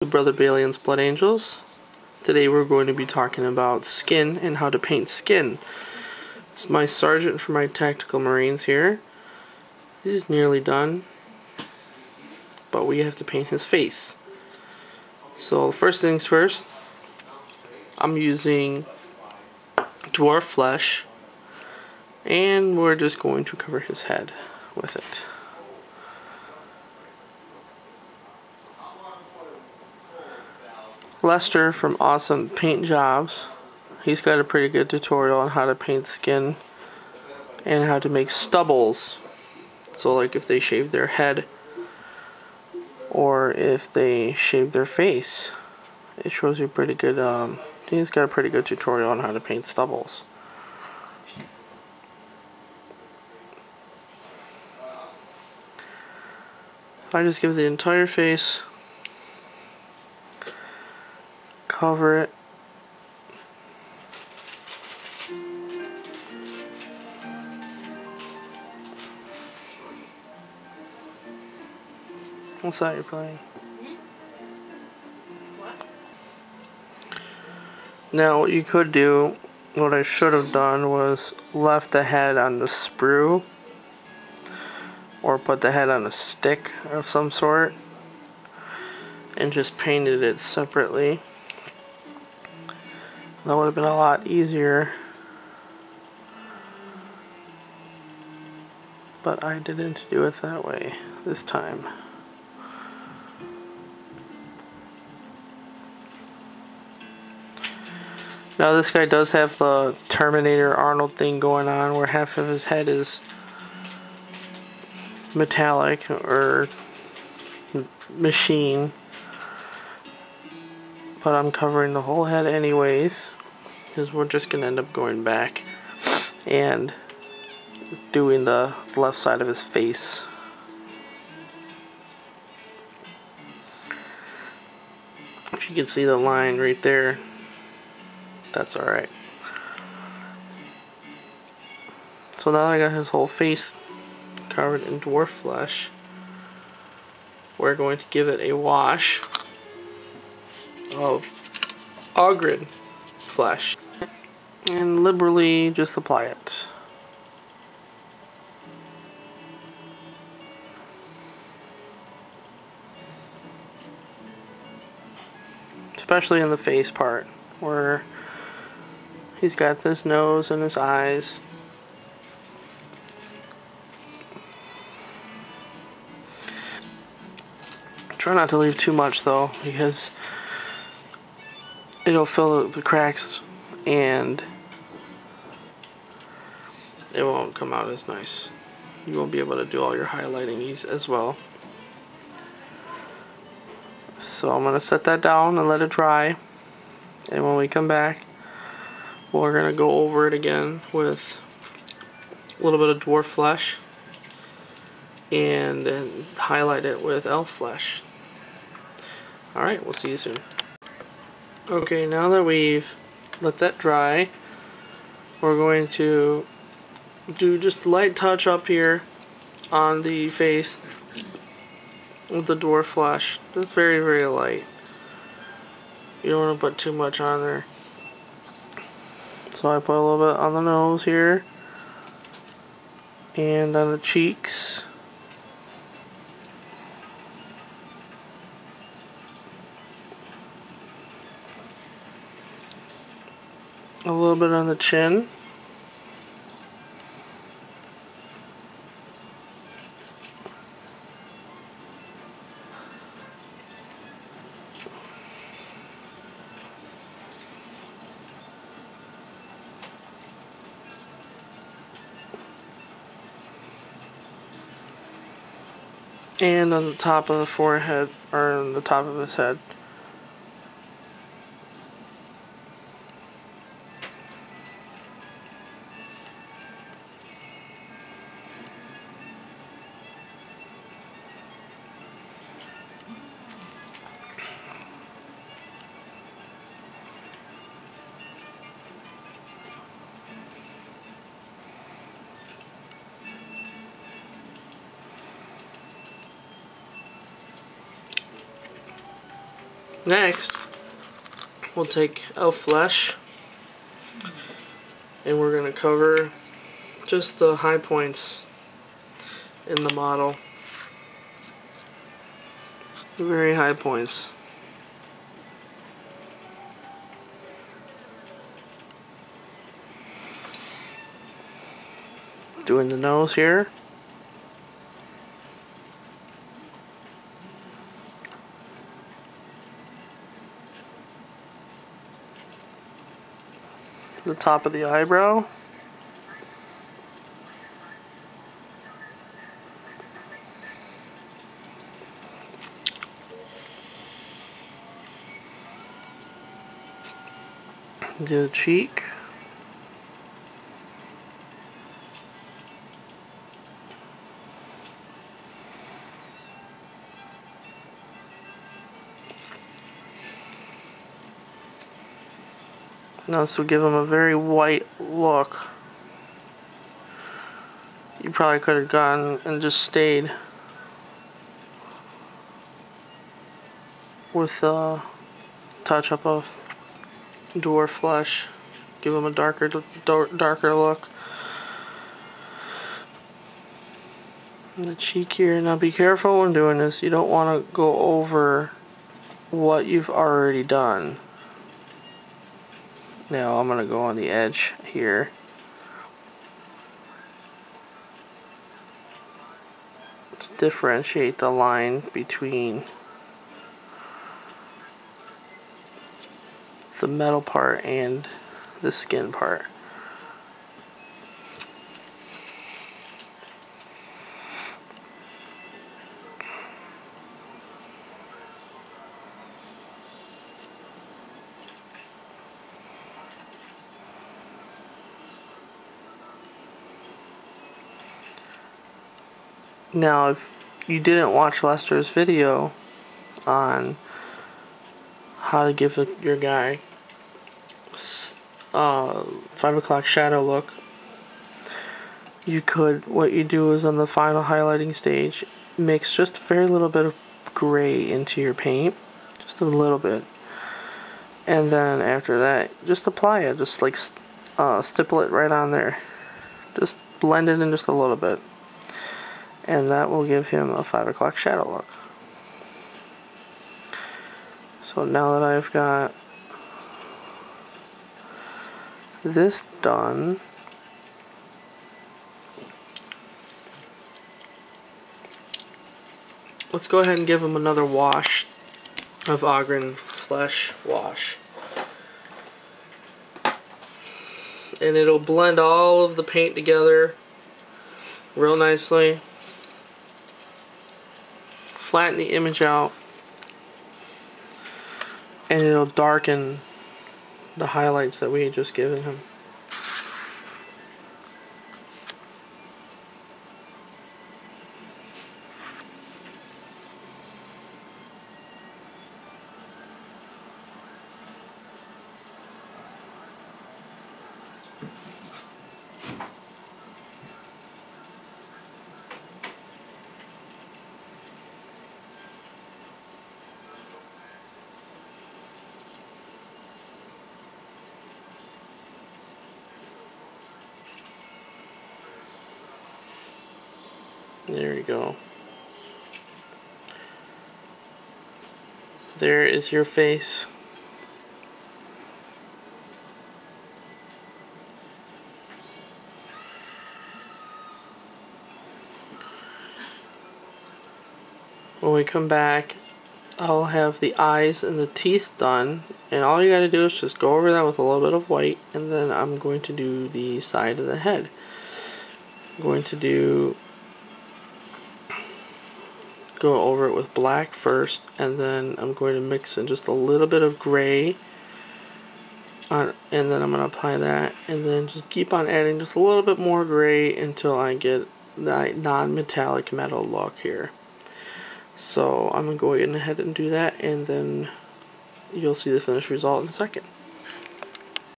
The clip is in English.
BrotherBalian's Blood Angels. Today we're going to be talking about skin and how to paint skin. It's my sergeant for my tactical marines here. He's nearly done, but we have to paint his face. So first things first, I'm using dwarf flesh, and we're just going to cover his head with it. Lester from Awesome Paint Jobs, he's got a pretty good tutorial on how to paint skin and how to make stubbles. So like if they shave their head or if they shave their face, it shows you pretty good, he's got a pretty good tutorial on how to paint stubbles. I just give the entire face, cover it, what's that you're playing? Now what you could do, what I should have done was left the head on the sprue or put the head on a stick of some sort and just painted it separately. That would have been a lot easier, but I didn't do it that way this time. Now this guy does have the Terminator Arnold thing going on where half of his head is metallic or machine, but I'm covering the whole head anyways because we're just gonna end up going back and doing the left side of his face. If you can see the line right there, that's alright. So now I got his whole face covered in dwarf flesh. We're going to give it a wash of Ogred flesh and liberally just apply it. Especially in the face part where he's got this nose and his eyes. Try not to leave too much though, because it'll fill the cracks and it won't come out as nice. You won't be able to do all your highlighting as well. So I'm going to set that down and let it dry, and when we come back we're going to go over it again with a little bit of dwarf flesh and then highlight it with elf flesh. Alright, we'll see you soon. Okay, now that we've let that dry, we're going to do just a light touch up here on the face with the dwarf flesh. Just very, very light. You don't want to put too much on there. So I put a little bit on the nose here and on the cheeks. A little bit on the chin. And on the top of the forehead, or on the top of his head. Next, we'll take elf flesh and we're going to cover just the high points in the model. Very high points. Doing the nose here. The top of the eyebrow. Do the cheek. Now this will give him a very white look. You probably could have gone and just stayed with a touch up of dwarf flesh. Give him a darker look. And the cheek here. Now be careful when doing this. You don't want to go over what you've already done. Now I'm going to go on the edge here. To differentiate the line between the metal part and the skin part. Now, if you didn't watch Lester's video on how to give your guy 5 o'clock shadow look, what you do is on the final highlighting stage, mix just a very little bit of gray into your paint, just a little bit, and then after that, just apply it, just like stipple it right on there, just blend it in just a little bit. And that will give him a 5 o'clock shadow look. So now that I've got this done, let's go ahead and give him another wash of Ogren Flesh Wash. And it'll blend all of the paint together real nicely. Flatten the image out, and it'll darken the highlights that we had just given him. There you go. There is your face. When we come back, I'll have the eyes and the teeth done, and all you gotta do is just go over that with a little bit of white, and then I'm going to do the side of the head. I'm going to go over it with black first, and then I'm going to mix in just a little bit of gray on, and then I'm going to apply that, and then just keep on adding just a little bit more gray until I get that non-metallic metal look here. So I'm going to go ahead and do that, and then you'll see the finished result in a second.